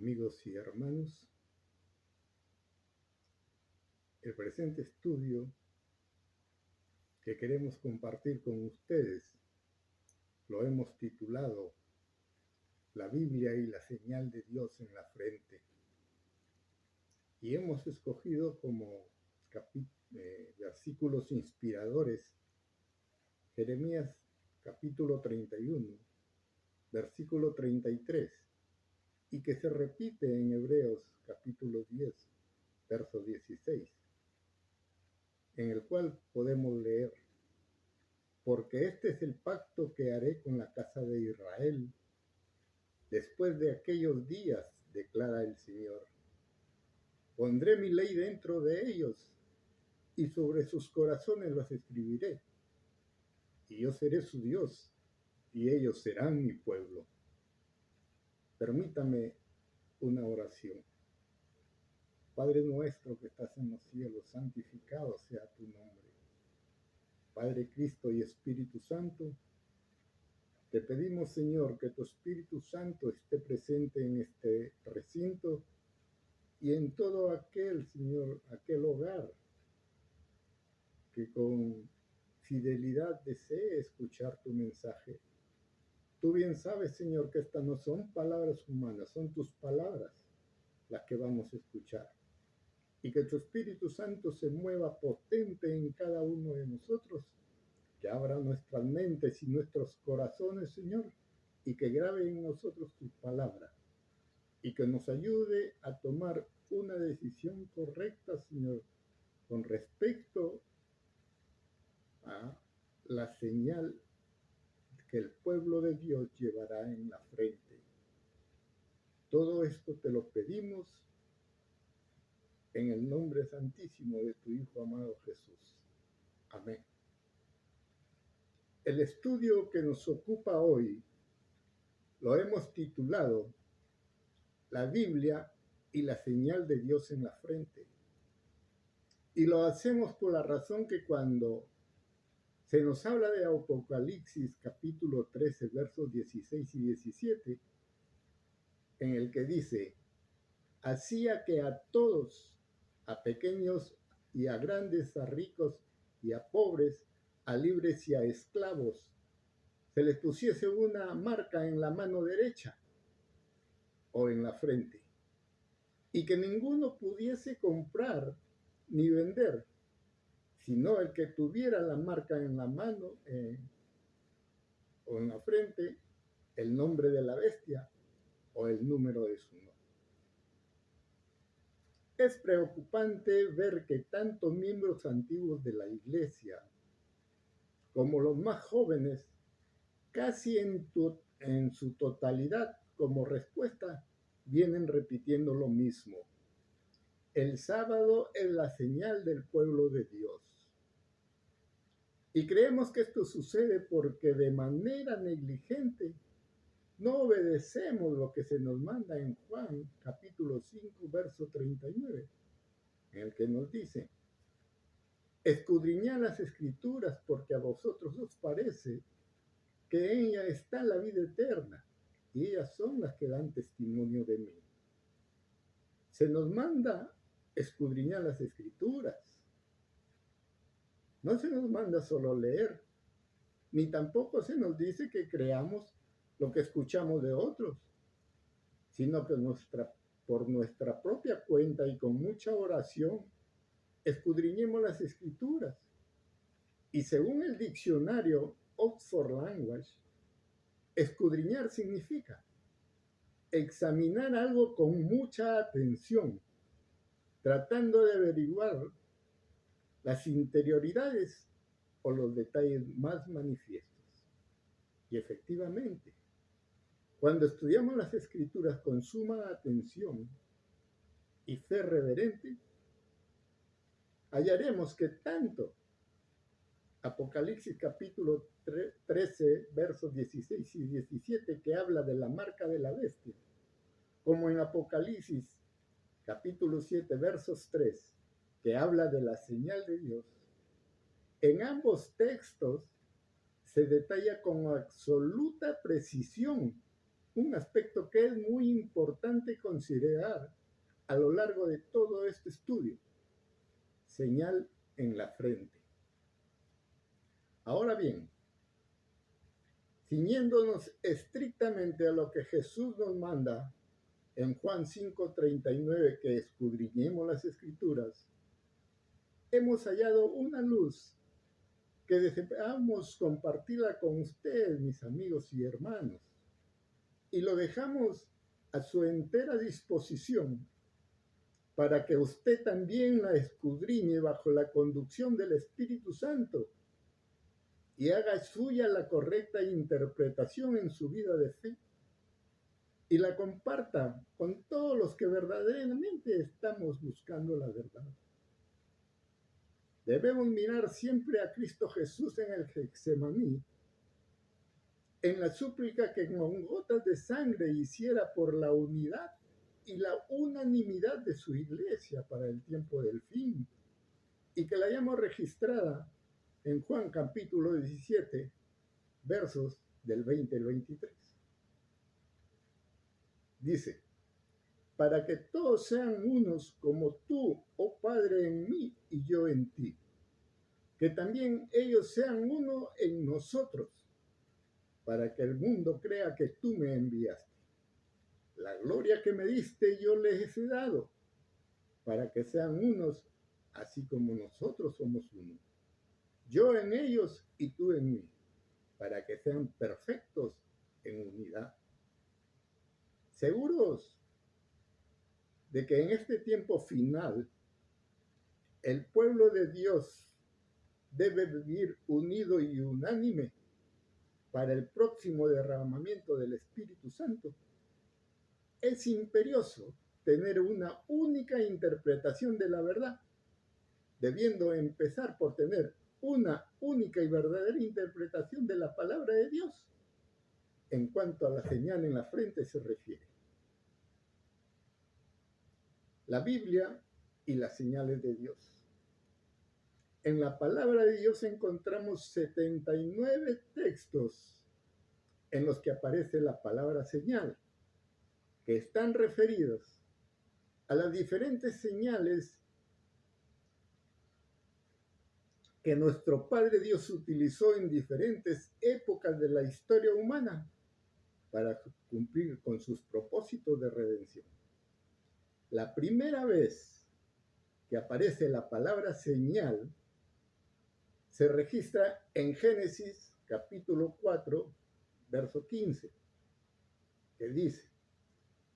Amigos y hermanos, el presente estudio que queremos compartir con ustedes lo hemos titulado La Biblia y la señal de Dios en la frente. Y hemos escogido como versículos inspiradores Jeremías capítulo 31, versículo 33, y que se repite en Hebreos capítulo 10, verso 16, en el cual podemos leer: porque este es el pacto que haré con la casa de Israel después de aquellos días, declara el Señor. Pondré mi ley dentro de ellos y sobre sus corazones las escribiré. Y yo seré su Dios y ellos serán mi pueblo. Permítame una oración. Padre nuestro que estás en los cielos, santificado sea tu nombre. Padre, Cristo y Espíritu Santo, te pedimos, Señor, que tu Espíritu Santo esté presente en este recinto y en todo aquel, Señor, aquel hogar que con fidelidad desee escuchar tu mensaje. Tú bien sabes, Señor, que estas no son palabras humanas, son tus palabras las que vamos a escuchar. Y que tu Espíritu Santo se mueva potente en cada uno de nosotros, que abra nuestras mentes y nuestros corazones, Señor, y que grabe en nosotros tu palabra, y que nos ayude a tomar una decisión correcta, Señor, con respecto a la señal que el pueblo de Dios llevará en la frente. Todo esto te lo pedimos en el nombre santísimo de tu Hijo amado Jesús. Amén. El estudio que nos ocupa hoy lo hemos titulado La Biblia y la señal de Dios en la frente. Y lo hacemos por la razón que cuando se nos habla de Apocalipsis capítulo 13, versos 16 y 17, en el que dice: hacía que a todos, a pequeños y a grandes, a ricos y a pobres, a libres y a esclavos, se les pusiese una marca en la mano derecha o en la frente, y que ninguno pudiese comprar ni vender, sino el que tuviera la marca en la mano o en la frente, el nombre de la bestia o el número de su nombre. Es preocupante ver que tanto miembros antiguos de la Iglesia como los más jóvenes, casi en su totalidad como respuesta, vienen repitiendo lo mismo. El sábado es la señal del pueblo de Dios. Y creemos que esto sucede porque de manera negligente no obedecemos lo que se nos manda en Juan capítulo 5, verso 39, en el que nos dice: escudriñad las escrituras porque a vosotros os parece que en ella está la vida eterna y ellas son las que dan testimonio de mí. Se nos manda escudriñar las escrituras. No se nos manda solo leer, ni tampoco se nos dice que creamos lo que escuchamos de otros, sino que por nuestra propia cuenta y con mucha oración, escudriñemos las escrituras. Y según el diccionario Oxford Language, escudriñar significa examinar algo con mucha atención, tratando de averiguar las interioridades o los detalles más manifiestos. Y efectivamente, cuando estudiamos las escrituras con suma atención y fe reverente, hallaremos que tanto Apocalipsis capítulo 13, versos 16 y 17, que habla de la marca de la bestia, como en Apocalipsis capítulo 7, versos 3, que habla de la señal de Dios, en ambos textos se detalla con absoluta precisión un aspecto que es muy importante considerar a lo largo de todo este estudio. Señal en la frente. Ahora bien, ciñéndonos estrictamente a lo que Jesús nos manda en Juan 5:39, que escudriñemos las Escrituras, hemos hallado una luz que deseamos compartirla con ustedes, mis amigos y hermanos, y lo dejamos a su entera disposición para que usted también la escudriñe bajo la conducción del Espíritu Santo y haga suya la correcta interpretación en su vida de fe y la comparta con todos los que verdaderamente estamos buscando la verdad. Debemos mirar siempre a Cristo Jesús en el Getsemaní, en la súplica que con gotas de sangre hiciera por la unidad y la unanimidad de su iglesia para el tiempo del fin, y que la hayamos registrada en Juan capítulo 17, versos del 20 al 23. Dice, para que todos sean unos como tú, oh Padre, en mí y yo en ti, que también ellos sean uno en nosotros, para que el mundo crea que tú me enviaste. La gloria que me diste yo les he dado, para que sean unos, así como nosotros somos uno. Yo en ellos y tú en mí, para que sean perfectos en unidad. Seguros de que en este tiempo final, el pueblo de Dios debe vivir unido y unánime para el próximo derramamiento del Espíritu Santo, es imperioso tener una única interpretación de la verdad, debiendo empezar por tener una única y verdadera interpretación de la palabra de Dios en cuanto a la señal en la frente se refiere. La Biblia y las señales de Dios. En la palabra de Dios encontramos 79 textos en los que aparece la palabra señal, que están referidos a las diferentes señales que nuestro Padre Dios utilizó en diferentes épocas de la historia humana para cumplir con sus propósitos de redención. La primera vez que aparece la palabra señal se registra en Génesis capítulo 4, verso 15, que dice,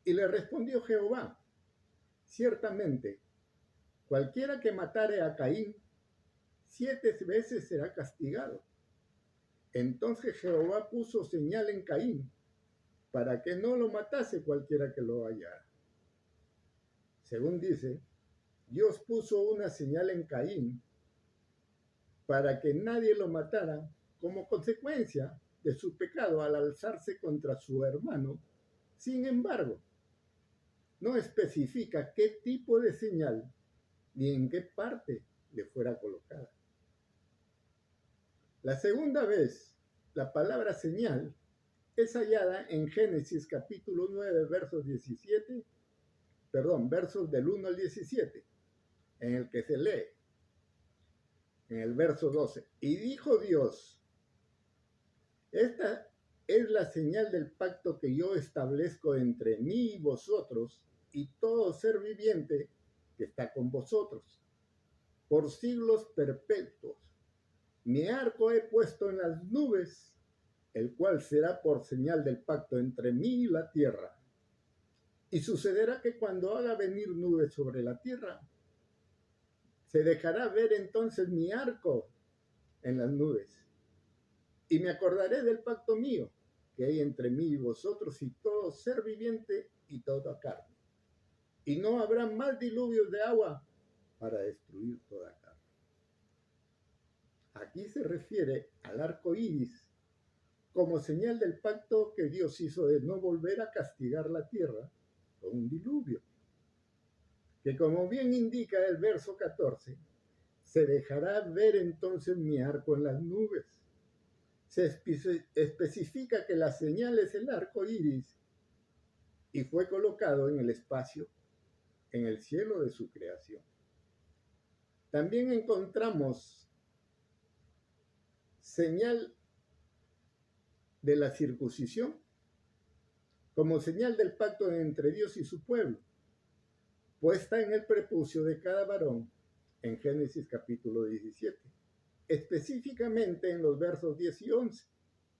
y le respondió Jehová, ciertamente, cualquiera que matare a Caín, 7 veces será castigado. Entonces Jehová puso señal en Caín, para que no lo matase cualquiera que lo hallara. Según dice, Dios puso una señal en Caín, para que nadie lo matara como consecuencia de su pecado al alzarse contra su hermano. Sin embargo, no especifica qué tipo de señal ni en qué parte le fuera colocada. La segunda vez, la palabra señal es hallada en Génesis capítulo 9, versos del 1 al 17, en el que se lee, en el verso 12, y dijo Dios, esta es la señal del pacto que yo establezco entre mí y vosotros y todo ser viviente que está con vosotros, por siglos perpetuos. Mi arco he puesto en las nubes, el cual será por señal del pacto entre mí y la tierra. Y sucederá que cuando haga venir nubes sobre la tierra, se dejará ver entonces mi arco en las nubes. Y me acordaré del pacto mío que hay entre mí y vosotros y todo ser viviente y toda carne. Y no habrá más diluvios de agua para destruir toda carne. Aquí se refiere al arco iris como señal del pacto que Dios hizo de no volver a castigar la tierra con un diluvio, que como bien indica el verso 14, se dejará ver entonces mi arco en las nubes. Se especifica que la señal es el arco iris y fue colocado en el espacio, en el cielo de su creación. También encontramos señal de la circuncisión como señal del pacto entre Dios y su pueblo, puesta en el prepucio de cada varón en Génesis capítulo 17, específicamente en los versos 10 y 11,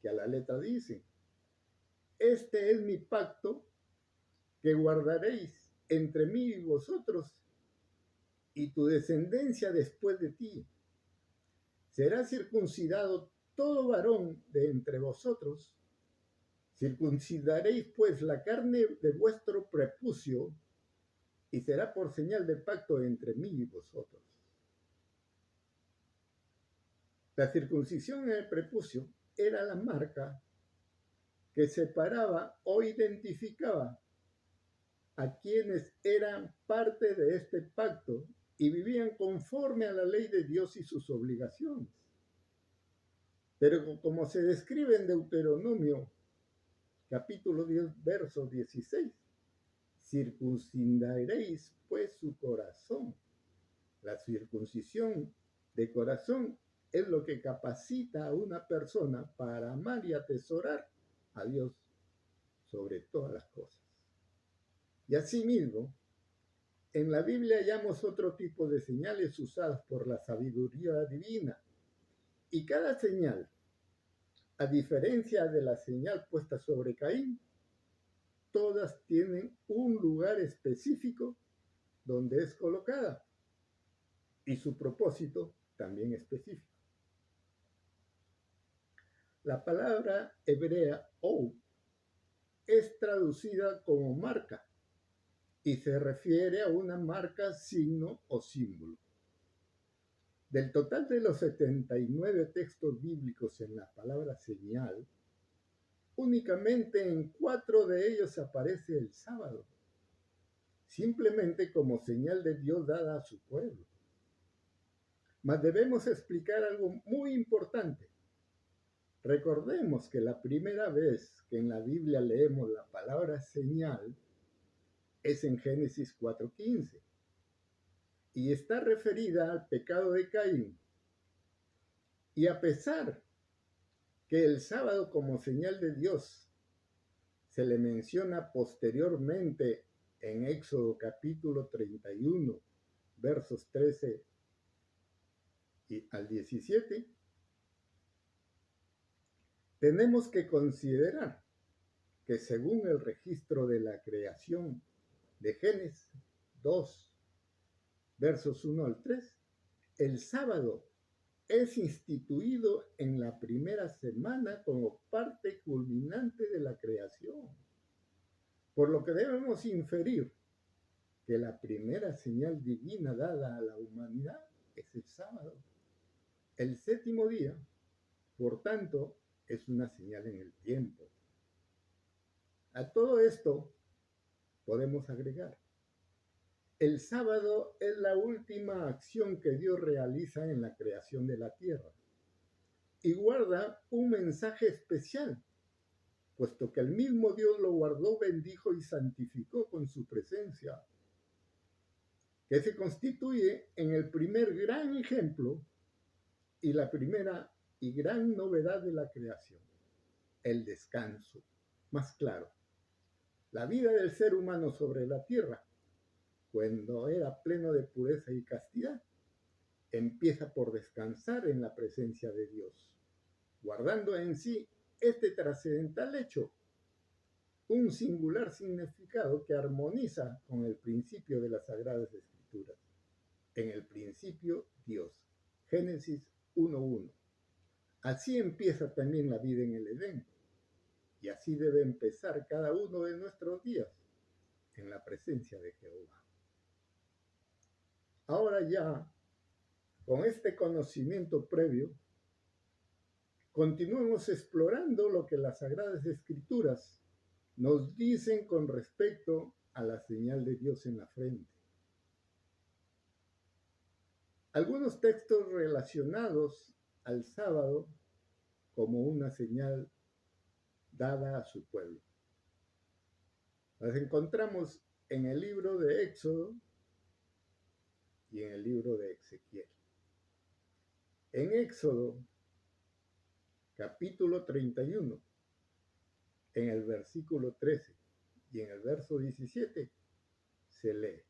que a la letra dicen: este es mi pacto que guardaréis entre mí y vosotros y tu descendencia después de ti. Será circuncidado todo varón de entre vosotros. Circuncidaréis pues la carne de vuestro prepucio y será por señal de pacto entre mí y vosotros. La circuncisión en el prepucio era la marca que separaba o identificaba a quienes eran parte de este pacto y vivían conforme a la ley de Dios y sus obligaciones. Pero como se describe en Deuteronomio capítulo 10, verso 16, circuncidaréis pues su corazón. La circuncisión de corazón es lo que capacita a una persona para amar y atesorar a Dios sobre todas las cosas. Y asimismo, en la Biblia hallamos otro tipo de señales usadas por la sabiduría divina. Y cada señal, a diferencia de la señal puesta sobre Caín, todas tienen un lugar específico donde es colocada y su propósito también específico. La palabra hebrea ou es traducida como marca y se refiere a una marca, signo o símbolo. Del total de los 79 textos bíblicos en la palabra señal, únicamente en 4 de ellos aparece el sábado, simplemente como señal de Dios dada a su pueblo. Mas debemos explicar algo muy importante. Recordemos que la primera vez que en la Biblia leemos la palabra señal es en Génesis 4:15 y está referida al pecado de Caín. Y a pesar que el sábado como señal de Dios se le menciona posteriormente en Éxodo capítulo 31, versos 13 y al 17, tenemos que considerar que según el registro de la creación de Génesis 2, versos 1 al 3, el sábado es instituido en la primera semana como parte culminante de la creación. Por lo que debemos inferir que la primera señal divina dada a la humanidad es el sábado. El séptimo día, por tanto, es una señal en el tiempo. A todo esto podemos agregar: el sábado es la última acción que Dios realiza en la creación de la tierra y guarda un mensaje especial, puesto que el mismo Dios lo guardó, bendijo y santificó con su presencia, que se constituye en el primer gran ejemplo y la primera y gran novedad de la creación, el descanso. Más claro, la vida del ser humano sobre la tierra, cuando era pleno de pureza y castidad, empieza por descansar en la presencia de Dios, guardando en sí este trascendental hecho, un singular significado que armoniza con el principio de las Sagradas Escrituras. En el principio, Dios. Génesis 1:1. Así empieza también la vida en el Edén. Y así debe empezar cada uno de nuestros días, en la presencia de Jehová. Ahora ya, con este conocimiento previo, continuemos explorando lo que las Sagradas Escrituras nos dicen con respecto a la señal de Dios en la frente. Algunos textos relacionados al sábado como una señal dada a su pueblo. Las encontramos en el libro de Éxodo y en el libro de Ezequiel. En Éxodo, capítulo 31, en el versículo 13 y en el verso 17, se lee.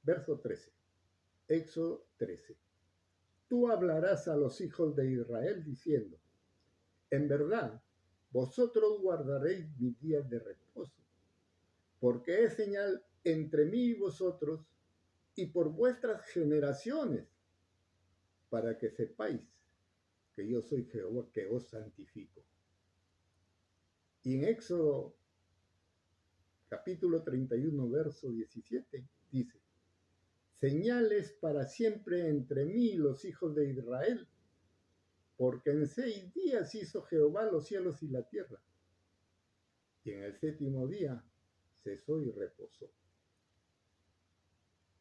Verso 13. Éxodo 13. Tú hablarás a los hijos de Israel diciendo, en verdad, vosotros guardaréis mis días de reposo, porque es señal entre mí y vosotros y por vuestras generaciones, para que sepáis que yo soy Jehová que os santifico. Y en Éxodo capítulo 31, verso 17, dice, señales para siempre entre mí y los hijos de Israel, porque en 6 días hizo Jehová los cielos y la tierra, y en el 7º día cesó y reposó.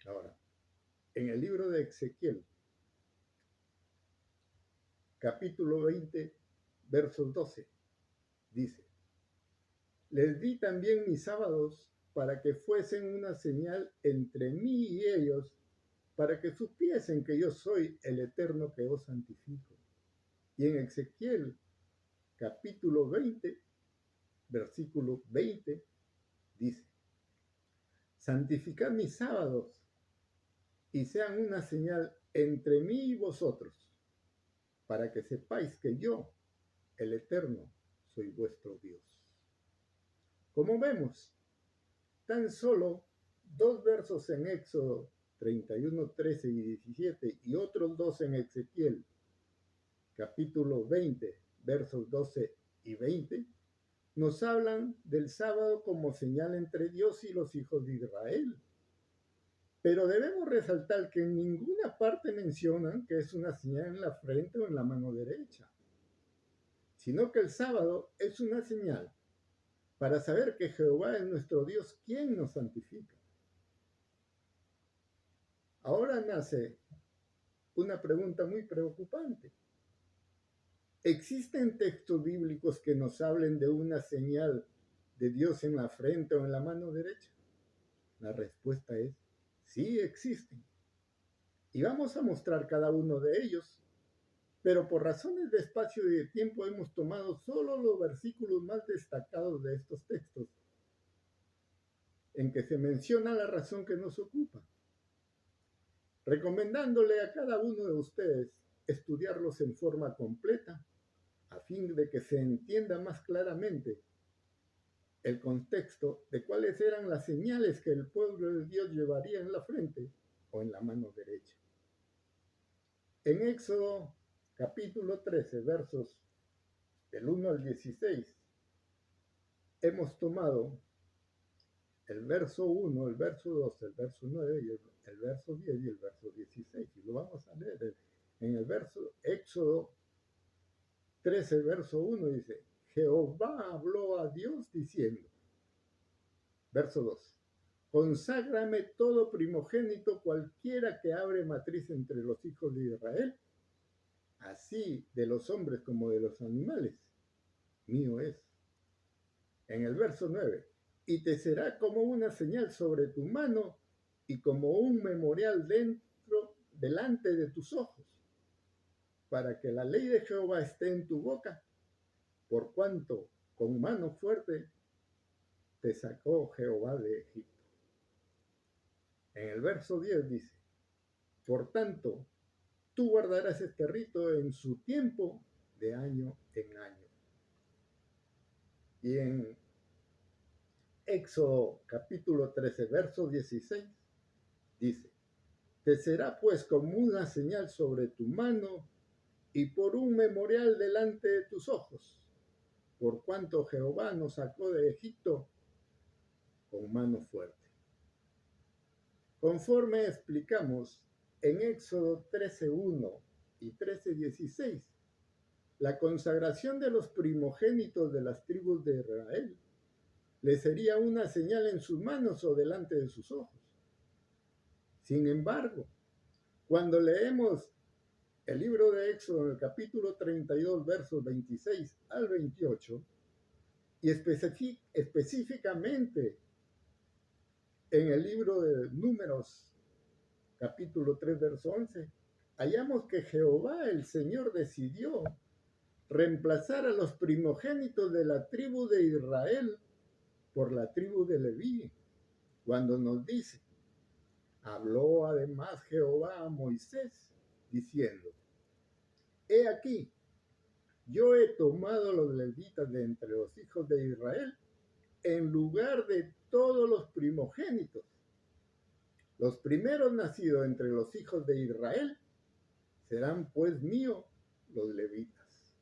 Ahora, en el libro de Ezequiel, capítulo 20, versos 12, dice, les di también mis sábados para que fuesen una señal entre mí y ellos, para que supiesen que yo soy el Eterno que os santifico. Y en Ezequiel, capítulo 20, versículo 20, dice, santificad mis sábados y sean una señal entre mí y vosotros, para que sepáis que yo, el Eterno, soy vuestro Dios. Como vemos, tan solo 2 versos en Éxodo 31, 13 y 17 y otros 2 en Ezequiel, capítulo 20, versos 12 y 20, nos hablan del sábado como señal entre Dios y los hijos de Israel. Pero debemos resaltar que en ninguna parte mencionan que es una señal en la frente o en la mano derecha, sino que el sábado es una señal para saber que Jehová es nuestro Dios quien nos santifica. Ahora nace una pregunta muy preocupante. ¿Existen textos bíblicos que nos hablen de una señal de Dios en la frente o en la mano derecha? La respuesta es sí, existen. Y vamos a mostrar cada uno de ellos, pero por razones de espacio y de tiempo hemos tomado solo los versículos más destacados de estos textos, en que se menciona la razón que nos ocupa, recomendándole a cada uno de ustedes estudiarlos en forma completa, a fin de que se entienda más claramente el contexto de cuáles eran las señales que el pueblo de Dios llevaría en la frente o en la mano derecha. En Éxodo capítulo 13, versos del 1 al 16, hemos tomado el verso 1, el verso 2, el verso 9, y el verso 10 y el verso 16. Y lo vamos a leer. En el verso Éxodo 13, verso 1 dice, Jehová habló a Dios diciendo, verso 2, conságrame todo primogénito cualquiera que abre matriz entre los hijos de Israel, así de los hombres como de los animales, mío es. En el verso 9, y te será como una señal sobre tu mano y como un memorial delante de tus ojos, para que la ley de Jehová esté en tu boca, por cuanto con mano fuerte te sacó Jehová de Egipto. En el verso 10 dice, por tanto, tú guardarás este rito en su tiempo de año en año. Y en Éxodo capítulo 13, verso 16, dice, te será pues como una señal sobre tu mano y por un memorial delante de tus ojos, por cuanto Jehová nos sacó de Egipto con mano fuerte. Conforme explicamos en Éxodo 13:1 y 13:16, la consagración de los primogénitos de las tribus de Israel le sería una señal en sus manos o delante de sus ojos. Sin embargo, cuando leemos el libro de Éxodo en el capítulo 32, versos 26 al 28, Y específicamente en el libro de Números, capítulo 3, verso 11, hallamos que Jehová, el Señor, decidió reemplazar a los primogénitos de la tribu de Israel por la tribu de Leví, cuando nos dice, habló además Jehová a Moisés, diciendo, he aquí, yo he tomado los levitas de entre los hijos de Israel en lugar de todos los primogénitos. Los primeros nacidos entre los hijos de Israel serán pues míos los levitas.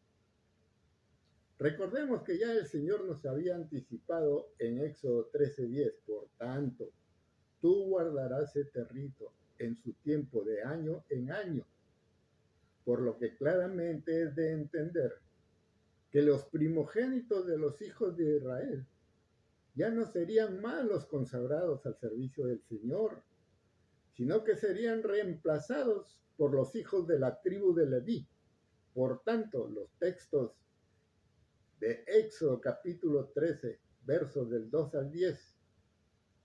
Recordemos que ya el Señor nos había anticipado en Éxodo 13:10, por tanto, tú guardarás este rito en su tiempo de año en año, por lo que claramente es de entender que los primogénitos de los hijos de Israel ya no serían más los consagrados al servicio del Señor, sino que serían reemplazados por los hijos de la tribu de Leví. Por tanto, los textos de Éxodo capítulo 13, versos del 2 al 10,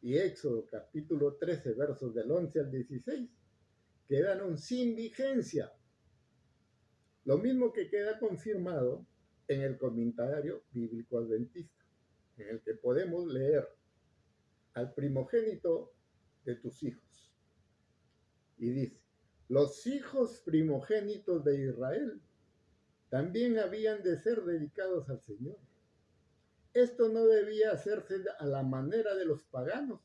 y Éxodo capítulo 13, versos del 11 al 16, quedaron sin vigencia. Lo mismo que queda confirmado en el comentario bíblico adventista, en el que podemos leer al primogénito de tus hijos. Y dice, los hijos primogénitos de Israel también habían de ser dedicados al Señor. Esto no debía hacerse a la manera de los paganos,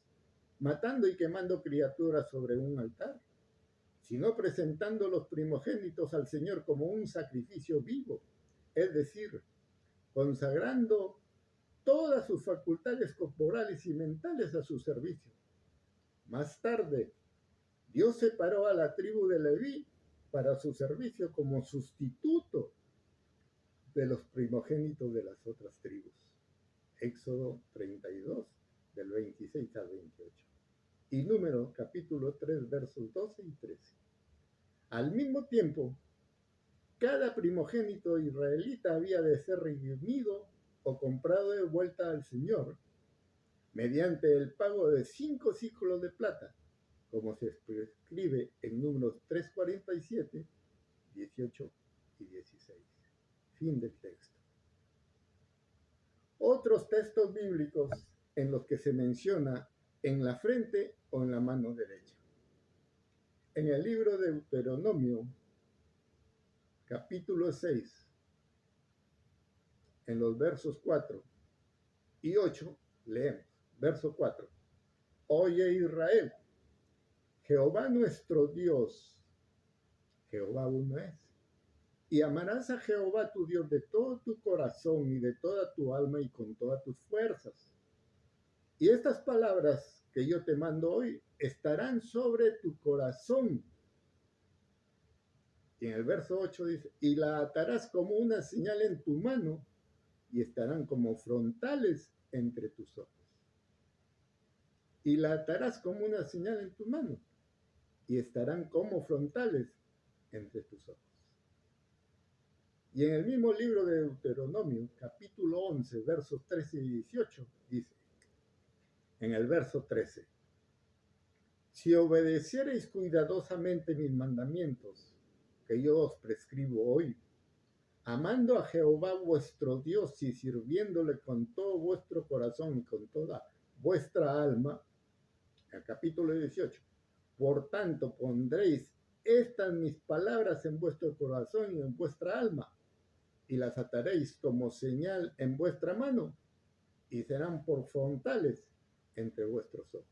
matando y quemando criaturas sobre un altar, sino presentando los primogénitos al Señor como un sacrificio vivo, es decir, consagrando todas sus facultades corporales y mentales a su servicio. Más tarde, Dios separó a la tribu de Leví para su servicio como sustituto de los primogénitos de las otras tribus. Éxodo 32, del 26 al 28. Y Número capítulo 3, versos 12 y 13. Al mismo tiempo, cada primogénito israelita había de ser redimido o comprado de vuelta al Señor mediante el pago de 5 ciclos de plata, como se escribe en Números 3:47, 18 y 16. Fin del texto. Otros textos bíblicos en los que se menciona en la frente o en la mano derecha. En el libro de Deuteronomio, capítulo 6, en los versos 4 y 8, leemos. Verso 4. Oye Israel, Jehová nuestro Dios, Jehová uno es. Y amarás a Jehová tu Dios de todo tu corazón y de toda tu alma y con todas tus fuerzas. Y estas palabras que yo te mando hoy estarán sobre tu corazón. Y en el verso 8 dice, y la atarás como una señal en tu mano y estarán como frontales entre tus ojos. Y la atarás como una señal en tu mano y estarán como frontales entre tus ojos. Y en el mismo libro de Deuteronomio, capítulo 11, versos 13 y 18, dice, en el verso 13, si obedeciereis cuidadosamente mis mandamientos, que yo os prescribo hoy, amando a Jehová vuestro Dios y sirviéndole con todo vuestro corazón y con toda vuestra alma, el capítulo 18, por tanto pondréis estas mis palabras en vuestro corazón y en vuestra alma, y las ataréis como señal en vuestra mano, y serán por frontales entre vuestros ojos.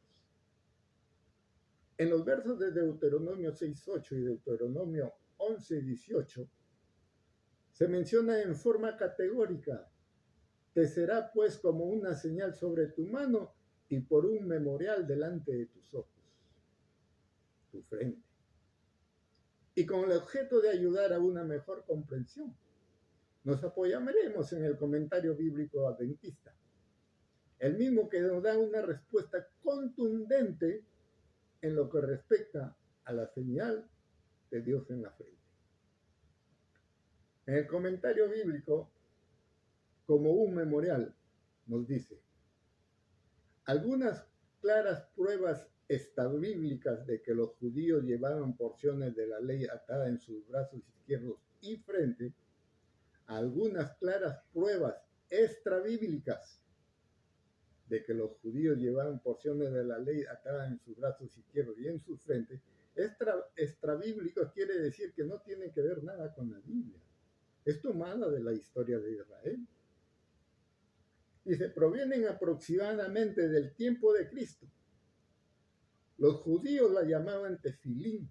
En los versos de Deuteronomio 6:8 y Deuteronomio 11:18, se menciona en forma categórica, te será pues como una señal sobre tu mano y por un memorial delante de tus ojos, tu frente. Y con el objeto de ayudar a una mejor comprensión, nos apoyaremos en el comentario bíblico adventista, el mismo que nos da una respuesta contundente en lo que respecta a la señal de Dios en la frente. En el comentario bíblico, como un memorial, nos dice, algunas claras pruebas extrabíblicas de que los judíos llevaban porciones de la ley atada en sus brazos izquierdos y frente, algunas claras pruebas extrabíblicas de que los judíos llevaban porciones de la ley atadas en sus brazos izquierdos y en su frente, extrabíblico quiere decir que no tiene que ver nada con la Biblia. Es tomada de la historia de Israel. Dice, provienen aproximadamente del tiempo de Cristo. Los judíos la llamaban tefilín.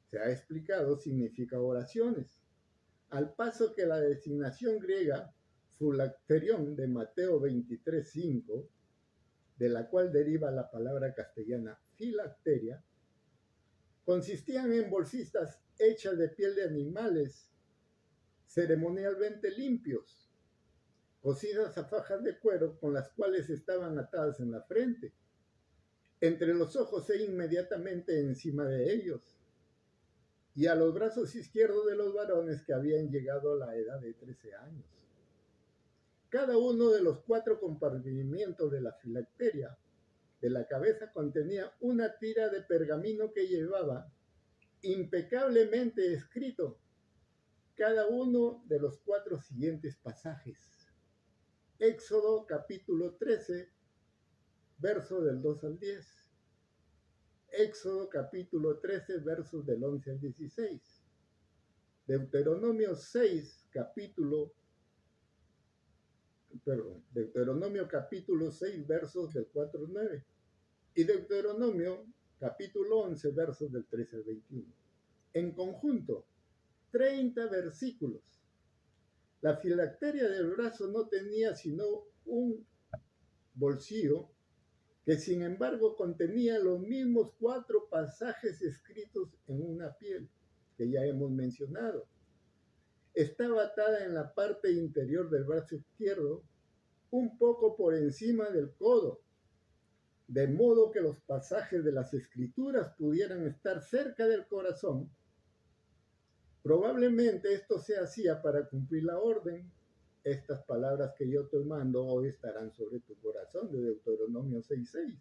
Se ha explicado, significa oraciones. Al paso que la designación griega fulacterión de Mateo 23:5, de la cual deriva la palabra castellana filacteria, consistían en bolsitas hechas de piel de animales ceremonialmente limpios, cosidas a fajas de cuero con las cuales estaban atadas en la frente, entre los ojos e inmediatamente encima de ellos, y a los brazos izquierdos de los varones que habían llegado a la edad de 13 años. Cada uno de los 4 compartimientos de la filacteria de la cabeza contenía una tira de pergamino que llevaba impecablemente escrito cada uno de los 4 siguientes pasajes. Éxodo capítulo 13, verso del 2 al 10. Éxodo capítulo 13, versos del 11 al 16. Deuteronomio 6, Deuteronomio capítulo 6, versos del 4 al 9. Y Deuteronomio capítulo 11, versos del 13 al 21. En conjunto, 30 versículos. La filacteria del brazo no tenía sino un bolsillo que sin embargo contenía los mismos 4 pasajes escritos en una piel, que ya hemos mencionado. Estaba atada en la parte interior del brazo izquierdo, un poco por encima del codo, de modo que los pasajes de las escrituras pudieran estar cerca del corazón. Probablemente esto se hacía para cumplir la orden. Estas palabras que yo te mando hoy estarán sobre tu corazón, de Deuteronomio 6:6.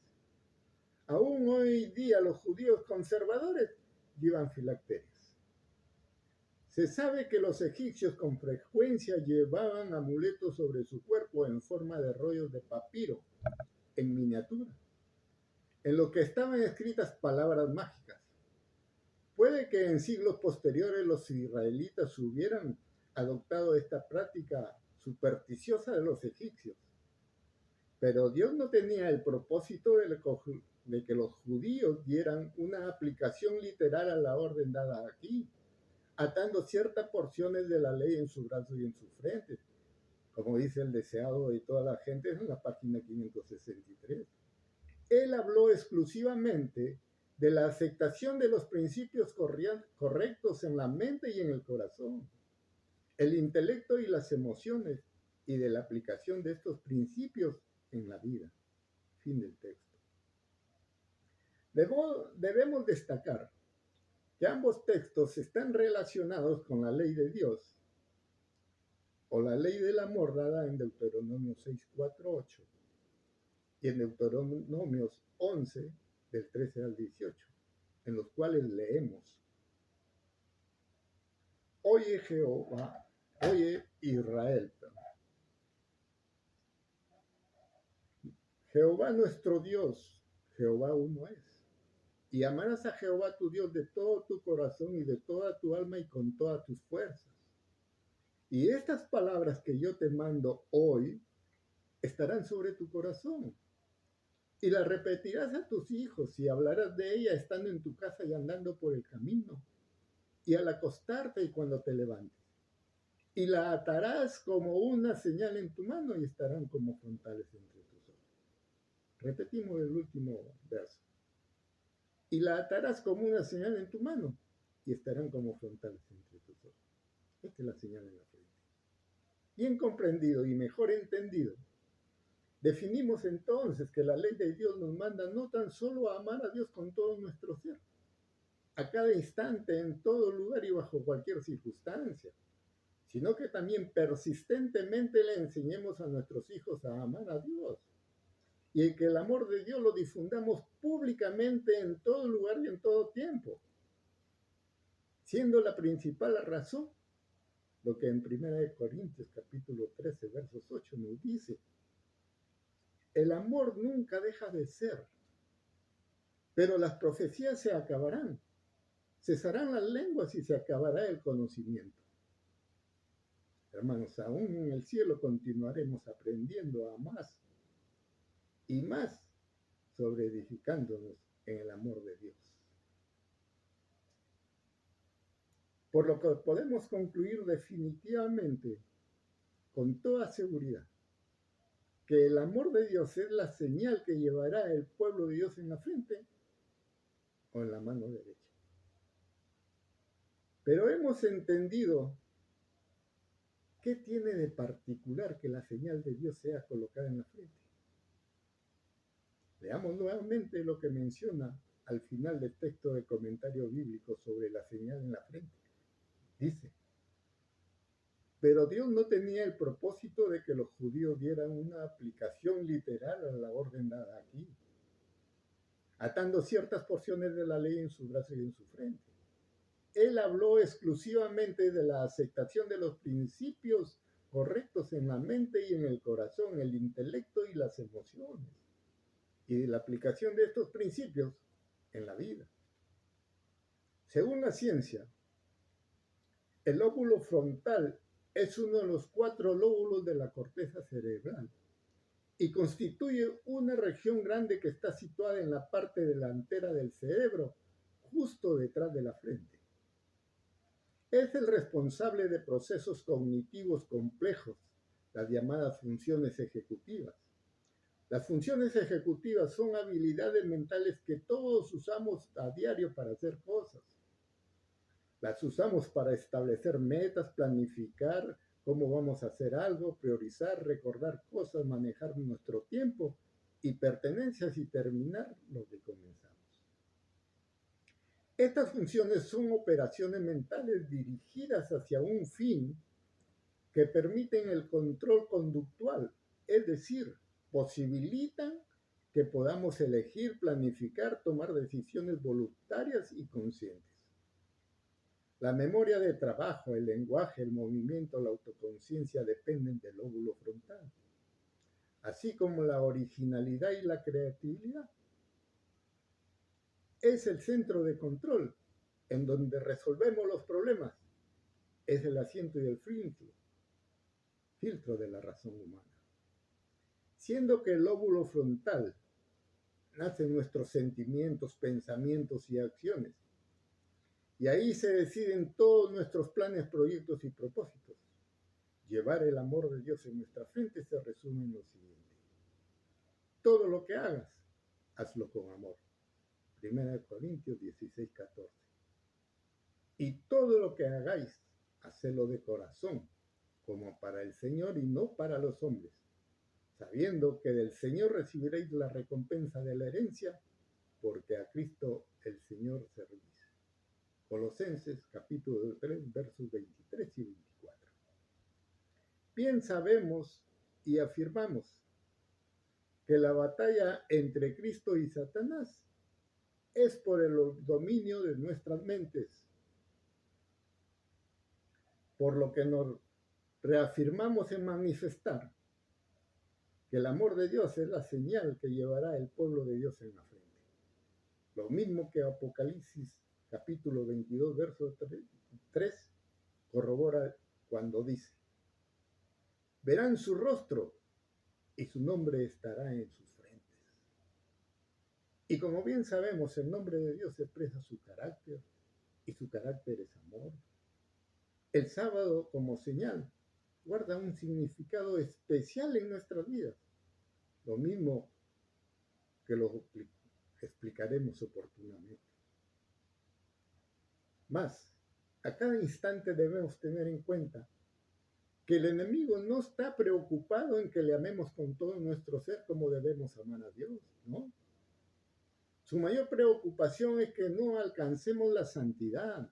Aún hoy día los judíos conservadores llevan filacterias. Se sabe que los egipcios con frecuencia llevaban amuletos sobre su cuerpo en forma de rollos de papiro, en miniatura, en lo que estaban escritas palabras mágicas. Puede que en siglos posteriores los israelitas hubieran adoptado esta práctica supersticiosa de los egipcios, pero Dios no tenía el propósito de que los judíos dieran una aplicación literal a la orden dada aquí, atando ciertas porciones de la ley en su brazo y en su frente, como dice el deseado de toda la gente en la página 563. Él habló exclusivamente de la aceptación de los principios correctos en la mente y en el corazón, el intelecto y las emociones, y de la aplicación de estos principios en la vida. Fin del texto. Debemos destacar que ambos textos están relacionados con la ley de Dios, o la ley del amor dada en Deuteronomio 6:4-8 y en Deuteronomios 11 del 13 al 18, en los cuales leemos: Oye Jehová, oye Israel, Jehová nuestro Dios, Jehová uno es. Y amarás a Jehová tu Dios de todo tu corazón y de toda tu alma y con todas tus fuerzas. Y estas palabras que yo te mando hoy estarán sobre tu corazón. Y las repetirás a tus hijos y hablarás de ella estando en tu casa y andando por el camino, y al acostarte y cuando te levantes. Y la atarás como una señal en tu mano y estarán como frontales entre tus ojos. Repetimos el último verso. Y la atarás como una señal en tu mano y estarán como frontales entre tus ojos. Esta es la señal en la frente. Bien comprendido y mejor entendido, definimos entonces que la ley de Dios nos manda no tan solo a amar a Dios con todo nuestro ser, a cada instante, en todo lugar y bajo cualquier circunstancia, sino que también persistentemente le enseñemos a nuestros hijos a amar a Dios y que el amor de Dios lo difundamos públicamente en todo lugar y en todo tiempo, siendo la principal razón lo que en 1 Corintios capítulo 13 versos 8 nos dice: el amor nunca deja de ser, pero las profecías se acabarán, cesarán las lenguas y se acabará el conocimiento. Hermanos, aún en el cielo continuaremos aprendiendo a más y más sobre edificándonos en el amor de Dios. Por lo que podemos concluir definitivamente, con toda seguridad, que el amor de Dios es la señal que llevará el pueblo de Dios en la frente o en la mano derecha. Pero hemos entendido qué tiene de particular que la señal de Dios sea colocada en la frente. Leamos nuevamente lo que menciona al final del texto de comentario bíblico sobre la señal en la frente. Dice: pero Dios no tenía el propósito de que los judíos dieran una aplicación literal a la orden dada aquí, atando ciertas porciones de la ley en su brazo y en su frente. Él habló exclusivamente de la aceptación de los principios correctos en la mente y en el corazón, el intelecto y las emociones, y de la aplicación de estos principios en la vida. Según la ciencia, el lóbulo frontal es uno de los 4 lóbulos de la corteza cerebral y constituye una región grande que está situada en la parte delantera del cerebro, justo detrás de la frente. Es el responsable de procesos cognitivos complejos, las llamadas funciones ejecutivas. Las funciones ejecutivas son habilidades mentales que todos usamos a diario para hacer cosas. Las usamos para establecer metas, planificar cómo vamos a hacer algo, priorizar, recordar cosas, manejar nuestro tiempo y pertenencias y terminar lo que comenzamos. Estas funciones son operaciones mentales dirigidas hacia un fin que permiten el control conductual, es decir, posibilitan que podamos elegir, planificar, tomar decisiones voluntarias y conscientes. La memoria de trabajo, el lenguaje, el movimiento, la autoconciencia dependen del lóbulo frontal, así como la originalidad y la creatividad. Es el centro de control en donde resolvemos los problemas. Es el asiento y el filtro de la razón humana. Siendo que el lóbulo frontal nace en nuestros sentimientos, pensamientos y acciones, y ahí se deciden todos nuestros planes, proyectos y propósitos. Llevar el amor de Dios en nuestra frente se resume en lo siguiente: todo lo que hagas, hazlo con amor. 1 Corintios 16:14. Y todo lo que hagáis, hacedlo de corazón, como para el Señor y no para los hombres, sabiendo que del Señor recibiréis la recompensa de la herencia, porque a Cristo el Señor servís. Colosenses capítulo 3, versos 23 y 24. Bien sabemos y afirmamos que la batalla entre Cristo y Satanás es por el dominio de nuestras mentes, por lo que nos reafirmamos en manifestar que el amor de Dios es la señal que llevará el pueblo de Dios en la frente. Lo mismo que Apocalipsis capítulo 22, verso 3 corrobora cuando dice: verán su rostro y su nombre estará en sus frentes. Y como bien sabemos, el nombre de Dios expresa su carácter, y su carácter es amor. El sábado, como señal, guarda un significado especial en nuestras vidas, lo mismo que lo explicaremos oportunamente. Más, a cada instante debemos tener en cuenta que el enemigo no está preocupado en que le amemos con todo nuestro ser como debemos amar a Dios, ¿no? Su mayor preocupación es que no alcancemos la santidad,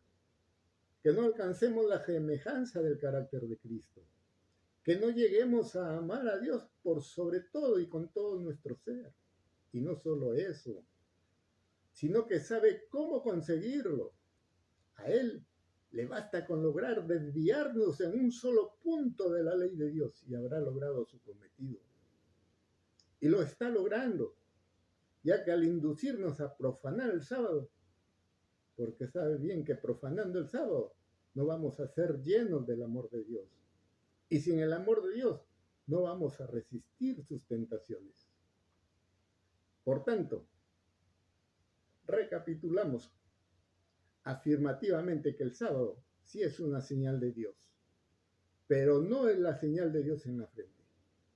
que no alcancemos la semejanza del carácter de Cristo, que no lleguemos a amar a Dios por sobre todo y con todo nuestro ser. Y no solo eso, sino que sabe cómo conseguirlo. A Él le basta con lograr desviarnos en un solo punto de la ley de Dios y habrá logrado su cometido. Y lo está logrando, ya que al inducirnos a profanar el sábado, porque sabe bien que profanando el sábado no vamos a ser llenos del amor de Dios. Y sin el amor de Dios no vamos a resistir sus tentaciones. Por tanto, recapitulamos afirmativamente que el sábado sí es una señal de Dios, pero no es la señal de Dios en la frente.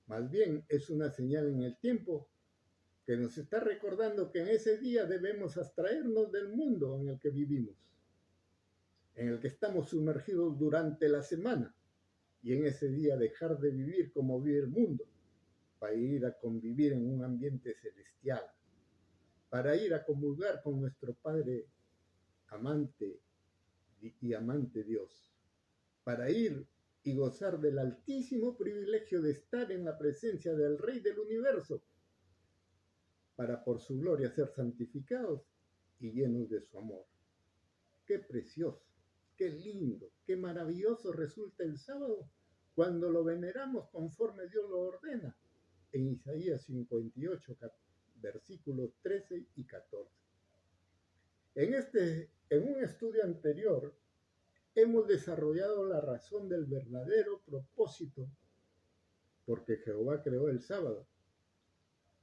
Más bien es una señal en el tiempo que nos está recordando que en ese día debemos abstraernos del mundo en el que vivimos, en el que estamos sumergidos durante la semana, y en ese día dejar de vivir como vive el mundo, para ir a convivir en un ambiente celestial, para ir a comulgar con nuestro Padre amante y amante Dios, para ir y gozar del altísimo privilegio de estar en la presencia del Rey del universo, para por su gloria ser santificados y llenos de su amor. Qué precioso, qué lindo, qué maravilloso resulta el sábado cuando lo veneramos conforme Dios lo ordena, en Isaías 58, versículos 13 y 14. En un estudio anterior, hemos desarrollado la razón del verdadero propósito porque Jehová creó el sábado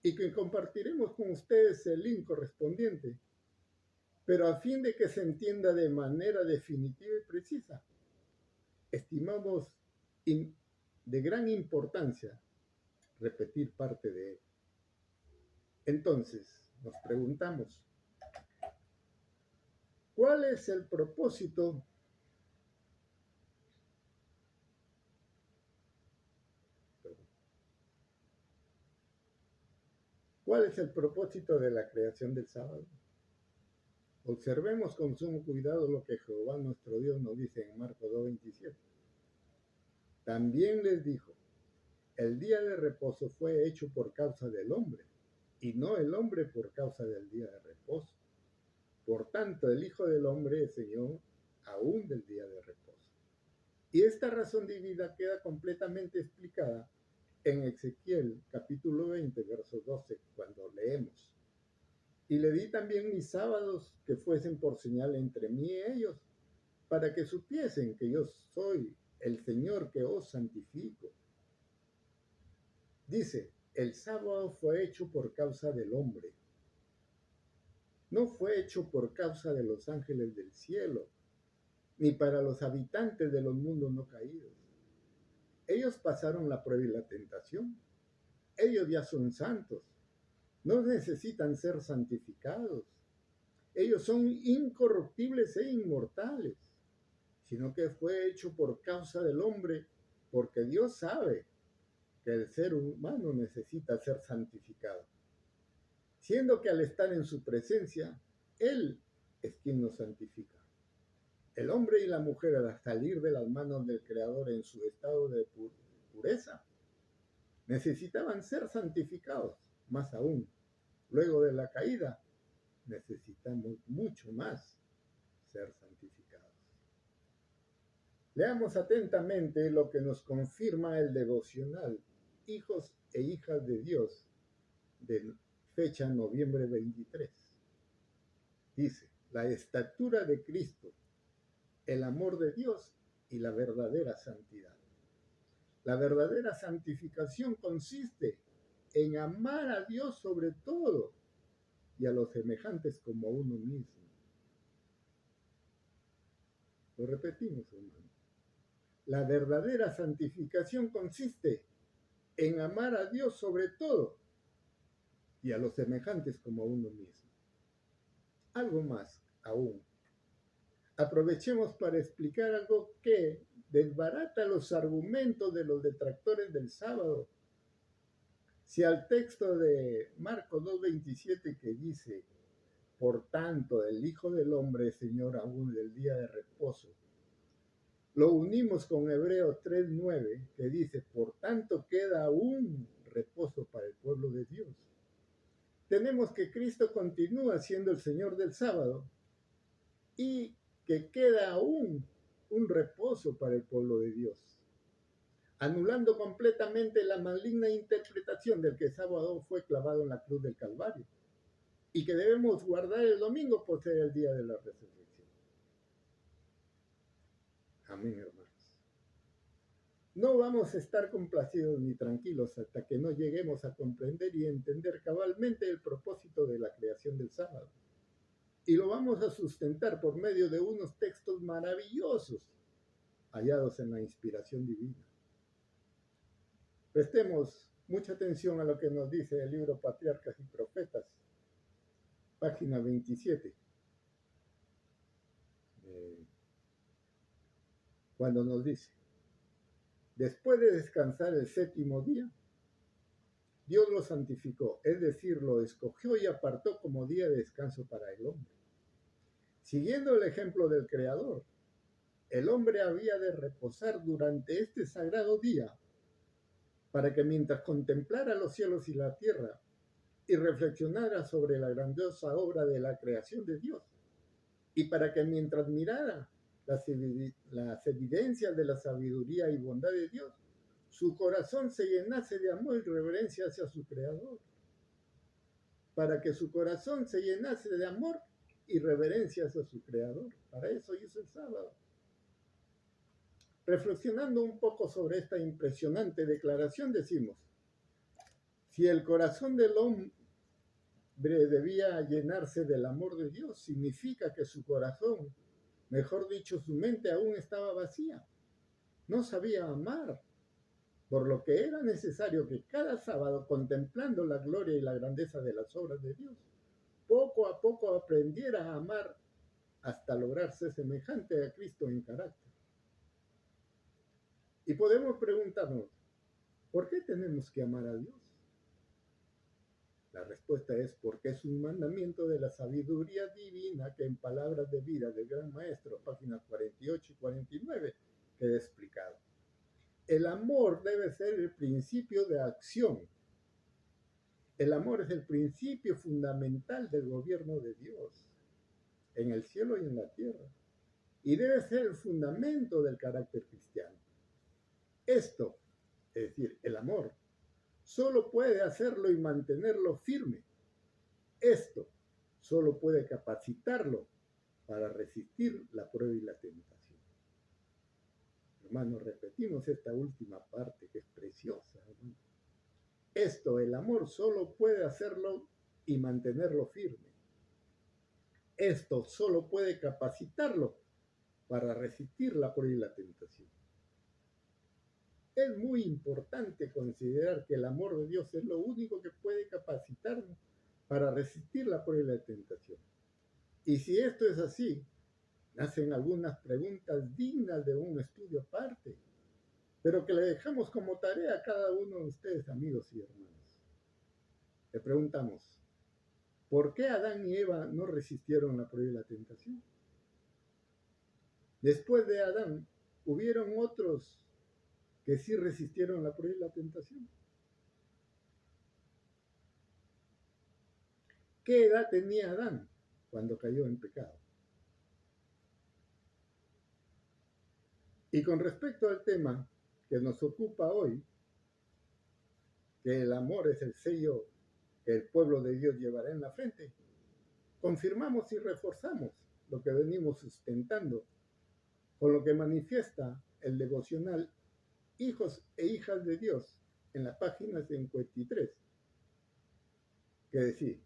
y que compartiremos con ustedes el link correspondiente, pero a fin de que se entienda de manera definitiva y precisa, estimamos de gran importancia repetir parte de él. Entonces, nos preguntamos, ¿cuál es el propósito de la creación del sábado? Observemos con sumo cuidado lo que Jehová nuestro Dios nos dice en Marcos 2:27. También les dijo, el día de reposo fue hecho por causa del hombre, y no el hombre por causa del día de reposo. Por tanto, el Hijo del Hombre es Señor aún del día de reposo. Y esta razón divina queda completamente explicada en Ezequiel capítulo 20, verso 12, cuando leemos. Y le di también mis sábados que fuesen por señal entre mí y ellos, para que supiesen que yo soy el Señor que os santifico. Dice, el sábado fue hecho por causa del hombre. No fue hecho por causa de los ángeles del cielo, ni para los habitantes de los mundos no caídos. Ellos pasaron la prueba y la tentación. Ellos ya son santos. No necesitan ser santificados. Ellos son incorruptibles e inmortales, sino que fue hecho por causa del hombre, porque Dios sabe que el ser humano necesita ser santificado, siendo que al estar en su presencia, Él es quien nos santifica. El hombre y la mujer, al salir de las manos del Creador en su estado de pureza, necesitaban ser santificados. Más aún, luego de la caída, necesitamos mucho más ser santificados. Leamos atentamente lo que nos confirma el devocional Hijos e Hijas de Dios, de fecha noviembre 23. Dice, la estatura de Cristo, el amor de Dios y la verdadera santidad. La verdadera santificación consiste en amar a Dios sobre todo y a los semejantes como a uno mismo. Lo repetimos, hermano. La verdadera santificación consiste en amar a Dios sobre todo y a los semejantes como a uno mismo. Algo más aún. Aprovechemos para explicar algo que desbarata los argumentos de los detractores del sábado. Si al texto de Marcos 2:27 que dice, por tanto, el Hijo del Hombre es Señor aún del día de reposo, lo unimos con Hebreos 3:9, que dice, por tanto queda un reposo para el pueblo de Dios. Tenemos que Cristo continúa siendo el Señor del sábado y que queda aún un reposo para el pueblo de Dios, anulando completamente la maligna interpretación del que el sábado fue clavado en la cruz del Calvario y que debemos guardar el domingo por ser el día de la resurrección. Amén, hermanos. No vamos a estar complacidos ni tranquilos hasta que no lleguemos a comprender y entender cabalmente el propósito de la creación del sábado. Y lo vamos a sustentar por medio de unos textos maravillosos hallados en la inspiración divina. Prestemos mucha atención a lo que nos dice el libro Patriarcas y Profetas, página 27, cuando nos dice, después de descansar el séptimo día, Dios lo santificó, es decir, lo escogió y apartó como día de descanso para el hombre. Siguiendo el ejemplo del Creador, el hombre había de reposar durante este sagrado día para que mientras contemplara los cielos y la tierra y reflexionara sobre la grandiosa obra de la creación de Dios, y para que mientras mirara las evidencias de la sabiduría y bondad de Dios, su corazón se llenase de amor y reverencia hacia su Creador. Para que su corazón se llenase de amor y reverencia hacia su Creador. Para eso hizo el sábado. Reflexionando un poco sobre esta impresionante declaración, decimos, si el corazón del hombre debía llenarse del amor de Dios, significa que su corazón, mejor dicho, su mente aún estaba vacía. No sabía amar, por lo que era necesario que cada sábado, contemplando la gloria y la grandeza de las obras de Dios, poco a poco aprendiera a amar hasta lograr ser semejante a Cristo en carácter. Y podemos preguntarnos, ¿por qué tenemos que amar a Dios? La respuesta es porque es un mandamiento de la sabiduría divina que en palabras de vida del gran maestro, páginas 48 y 49, queda explicado. El amor debe ser el principio de acción. El amor es el principio fundamental del gobierno de Dios, en el cielo y en la tierra, y debe ser el fundamento del carácter cristiano. Esto, es decir, el amor, solo puede hacerlo y mantenerlo firme. Esto solo puede capacitarlo para resistir la prueba y la tentación. Hermanos, repetimos esta última parte que es preciosa. ¿No? Esto, el amor, solo puede hacerlo y mantenerlo firme. Esto solo puede capacitarlo para resistir la prueba y la tentación. Es muy importante considerar que el amor de Dios es lo único que puede capacitarnos para resistir la prueba y la tentación. Y si esto es así, nacen algunas preguntas dignas de un estudio aparte, pero que le dejamos como tarea a cada uno de ustedes, amigos y hermanos. Le preguntamos, ¿por qué Adán y Eva no resistieron la prueba y la tentación? Después de Adán, ¿hubieron otros que sí resistieron la prueba y la tentación? ¿Qué edad tenía Adán cuando cayó en pecado? Y con respecto al tema que nos ocupa hoy, que el amor es el sello que el pueblo de Dios llevará en la frente, confirmamos y reforzamos lo que venimos sustentando con lo que manifiesta el devocional Hijos e Hijas de Dios en la página 53, que decía,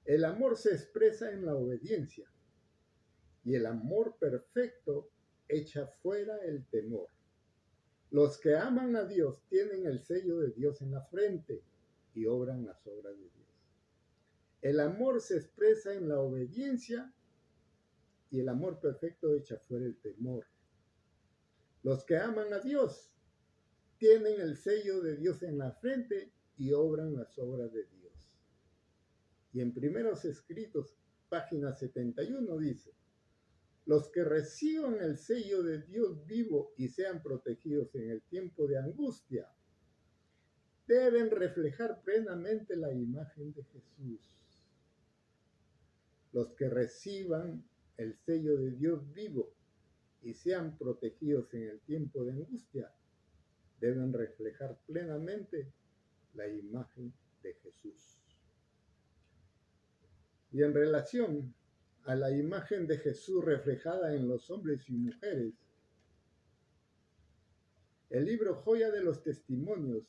el amor se expresa en la obediencia y el amor perfecto echa fuera el temor. Los que aman a Dios tienen el sello de Dios en la frente y obran las obras de Dios. El amor se expresa en la obediencia y el amor perfecto echa fuera el temor. Los que aman a Dios tienen el sello de Dios en la frente y obran las obras de Dios. Y en Primeros Escritos, página 71, dice, Los que reciban el sello de Dios vivo y sean protegidos en el tiempo de angustia, deben reflejar plenamente la imagen de Jesús. Los que reciban el sello de Dios vivo y sean protegidos en el tiempo de angustia, deben reflejar plenamente la imagen de Jesús. Y en relación a la imagen de Jesús reflejada en los hombres y mujeres, el libro Joya de los Testimonios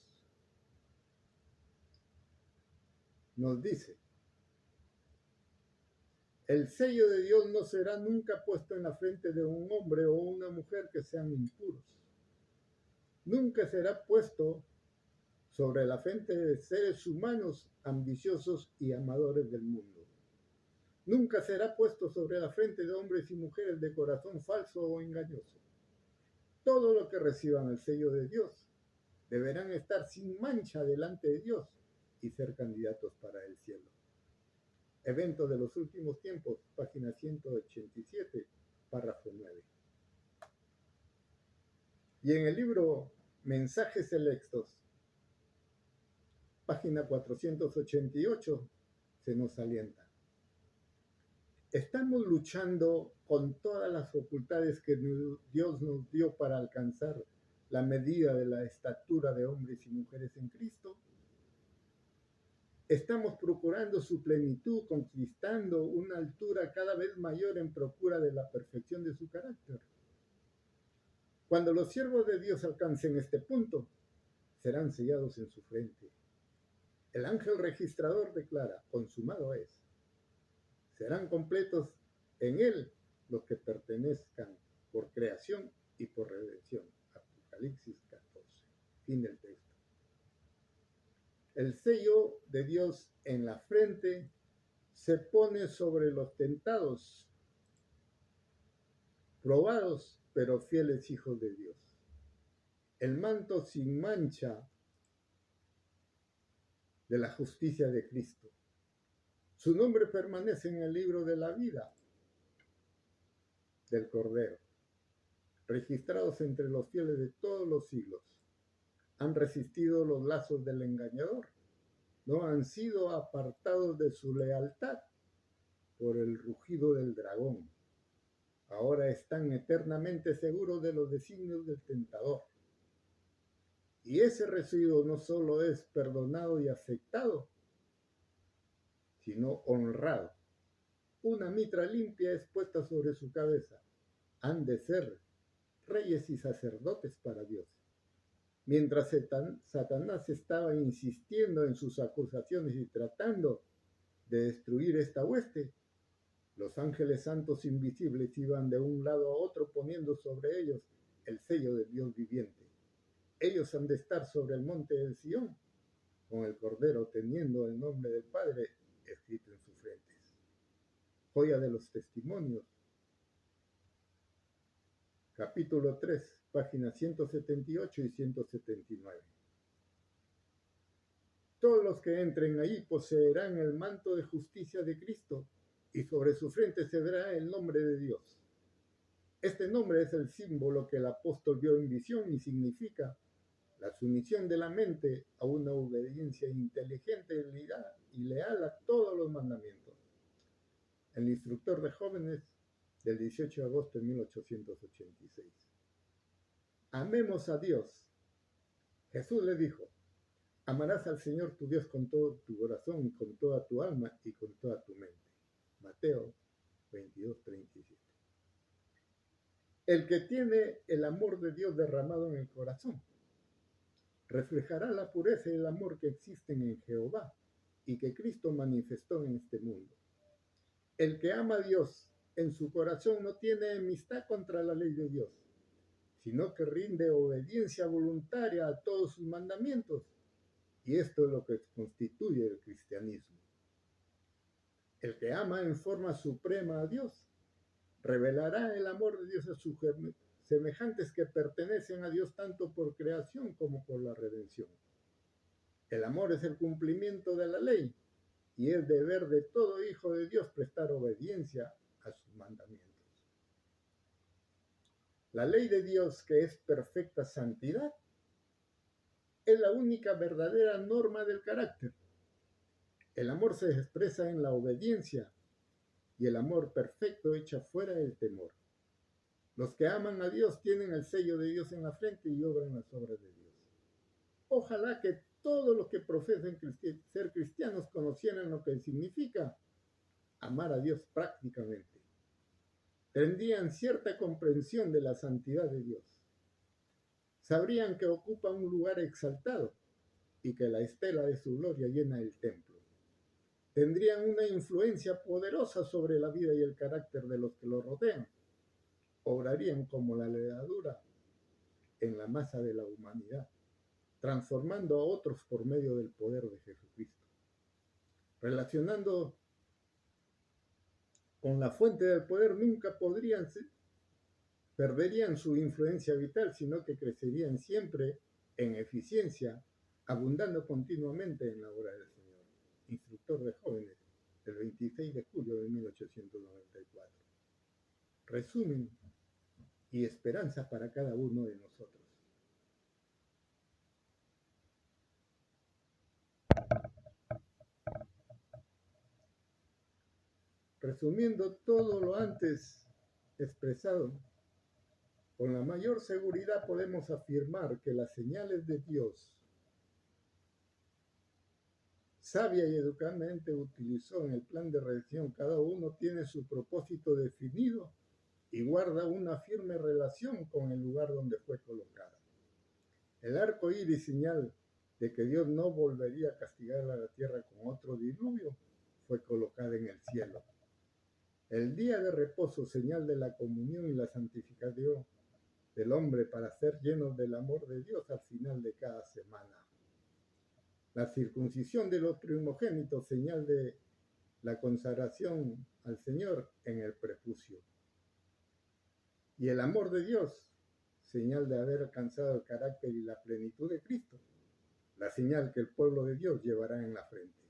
nos dice: el sello de Dios no será nunca puesto en la frente de un hombre o una mujer que sean impuros. Nunca será puesto sobre la frente de seres humanos ambiciosos y amadores del mundo. Nunca será puesto sobre la frente de hombres y mujeres de corazón falso o engañoso. Todo lo que reciban el sello de Dios deberán estar sin mancha delante de Dios y ser candidatos para el cielo. Evento de los últimos tiempos, página 187, párrafo 9. Y en el libro Mensajes Selectos, página 488, se nos alienta: estamos luchando con todas las facultades que Dios nos dio para alcanzar la medida de la estatura de hombres y mujeres en Cristo. Estamos procurando su plenitud, conquistando una altura cada vez mayor en procura de la perfección de su carácter. Cuando los siervos de Dios alcancen este punto, serán sellados en su frente. El ángel registrador declara: consumado es. Serán completos en él los que pertenezcan por creación y por redención. Apocalipsis 14. Fin del texto. El sello de Dios en la frente se pone sobre los tentados, probados, pero fieles hijos de Dios. El manto sin mancha de la justicia de Cristo. Su nombre permanece en el libro de la vida del Cordero, registrados entre los fieles de todos los siglos. Han resistido los lazos del engañador, no han sido apartados de su lealtad por el rugido del dragón. Ahora están eternamente seguros de los designios del tentador. Y ese residuo no solo es perdonado y aceptado, sino honrado. Una mitra limpia es puesta sobre su cabeza. Han de ser reyes y sacerdotes para Dios. Mientras Satanás estaba insistiendo en sus acusaciones y tratando de destruir esta hueste, los ángeles santos invisibles iban de un lado a otro poniendo sobre ellos el sello de Dios viviente. Ellos han de estar sobre el monte del Sión, con el Cordero teniendo el nombre del Padre escrito en sus frentes. Joya de los Testimonios, capítulo 3, páginas 178 y 179. Todos los que entren allí poseerán el manto de justicia de Cristo, y sobre su frente se verá el nombre de Dios. Este nombre es el símbolo que el apóstol vio en visión y significa la sumisión de la mente a una obediencia inteligente y leal a todos los mandamientos. El instructor de jóvenes del 18 de agosto de 1886. Amemos a Dios. Jesús le dijo: amarás al Señor tu Dios con todo tu corazón, con toda tu alma y con toda tu mente. Mateo 22:37. El que tiene el amor de Dios derramado en el corazón reflejará la pureza y el amor que existen en Jehová y que Cristo manifestó en este mundo. El que ama a Dios en su corazón no tiene enemistad contra la ley de Dios, sino que rinde obediencia voluntaria a todos sus mandamientos. Y esto es lo que constituye el cristianismo. El que ama en forma suprema a Dios revelará el amor de Dios a sus semejantes que pertenecen a Dios tanto por creación como por la redención. El amor es el cumplimiento de la ley y es deber de todo hijo de Dios prestar obediencia a sus mandamientos. La ley de Dios, que es perfecta santidad, es la única verdadera norma del carácter. El amor se expresa en la obediencia y el amor perfecto echa fuera el temor. Los que aman a Dios tienen el sello de Dios en la frente y obran las obras de Dios. Ojalá que todos los que profesen ser cristianos conocieran lo que significa amar a Dios prácticamente. Tendrían cierta comprensión de la santidad de Dios. Sabrían que ocupa un lugar exaltado y que la estela de su gloria llena el templo. Tendrían una influencia poderosa sobre la vida y el carácter de los que lo rodean. Obrarían como la levadura en la masa de la humanidad, transformando a otros por medio del poder de Jesucristo. Relacionando con la fuente del poder, nunca perderían su influencia vital, sino que crecerían siempre en eficiencia, abundando continuamente en la obra del Señor. Instructor de jóvenes, el 26 de julio de 1894. Resumen y esperanza para cada uno de nosotros. Resumiendo todo lo antes expresado, con la mayor seguridad podemos afirmar que las señales de Dios sabia y educadamente utilizó en el plan de redención, cada uno tiene su propósito definido y guarda una firme relación con el lugar donde fue colocada. El arco iris, señal de que Dios no volvería a castigar a la tierra con otro diluvio, fue colocada en el cielo. El día de reposo, señal de la comunión y la santificación del hombre para ser llenos del amor de Dios al final de cada semana. La circuncisión de los primogénitos, señal de la consagración al Señor en el prepucio. Y el amor de Dios, señal de haber alcanzado el carácter y la plenitud de Cristo, la señal que el pueblo de Dios llevará en la frente.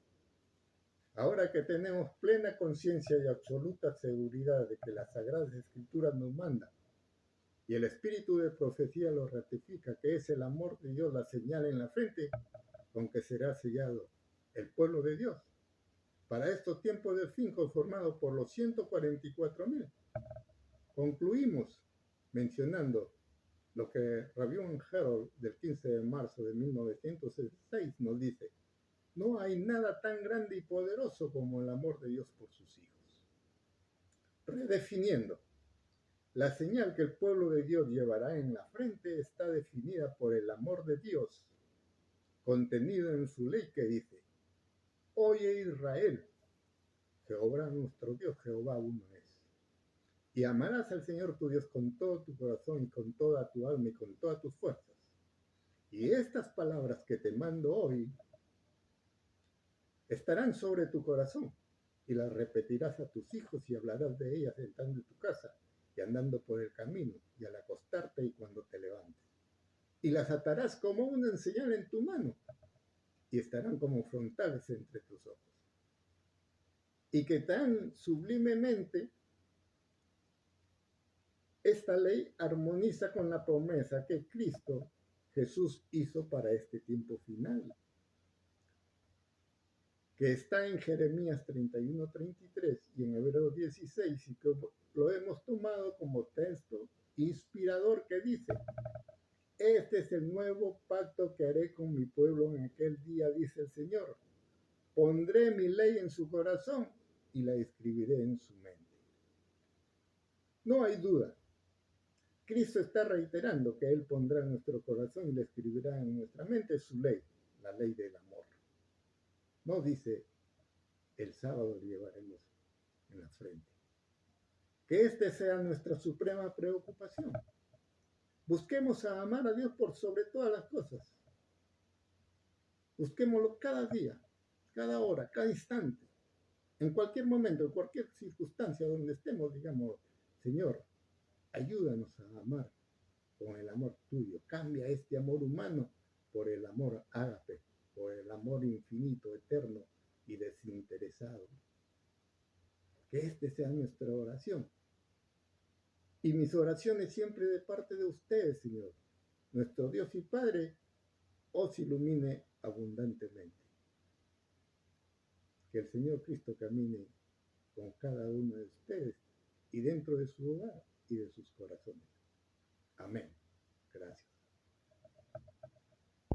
Ahora que tenemos plena conciencia y absoluta seguridad de que las Sagradas Escrituras nos mandan, y el espíritu de profecía lo ratifica, que es el amor de Dios la señal en la frente, con que será sellado el pueblo de Dios. Para estos tiempos del fin, conformados por los 144,000, concluimos mencionando lo que Rabbi Harold del 15 de marzo de 1906 nos dice: no hay nada tan grande y poderoso como el amor de Dios por sus hijos. Redefiniendo, la señal que el pueblo de Dios llevará en la frente está definida por el amor de Dios, contenido en su ley que dice: oye Israel, Jehová nuestro Dios, Jehová uno es. Y amarás al Señor tu Dios con todo tu corazón y con toda tu alma y con todas tus fuerzas. Y estas palabras que te mando hoy estarán sobre tu corazón y las repetirás a tus hijos y hablarás de ellas entrando en tu casa y andando por el camino y al acostarte y cuando te levantes. Y las atarás como una señal en tu mano y estarán como frontales entre tus ojos. Y que tan sublimemente esta ley armoniza con la promesa que Cristo Jesús hizo para este tiempo final, que está en Jeremías 31:33 y en Hebreos 16, y que lo hemos tomado como texto inspirador que dice: este es el nuevo pacto que haré con mi pueblo en aquel día, dice el Señor. Pondré mi ley en su corazón y la escribiré en su mente. No hay duda. Cristo está reiterando que Él pondrá en nuestro corazón y le escribirá en nuestra mente su ley, la ley del amor. No dice: el sábado lo llevaremos en la frente. Que este sea nuestra suprema preocupación. Busquemos a amar a Dios por sobre todas las cosas. Busquémoslo cada día, cada hora, cada instante, en cualquier momento, en cualquier circunstancia donde estemos. Digamos: Señor, ayúdanos a amar con el amor tuyo. Cambia este amor humano por el amor ágape, por el amor infinito, eterno y desinteresado. Que este sea nuestra oración. Y mis oraciones siempre de parte de ustedes, Señor. Nuestro Dios y Padre os ilumine abundantemente. Que el Señor Cristo camine con cada uno de ustedes y dentro de su hogar y de sus corazones. Amén.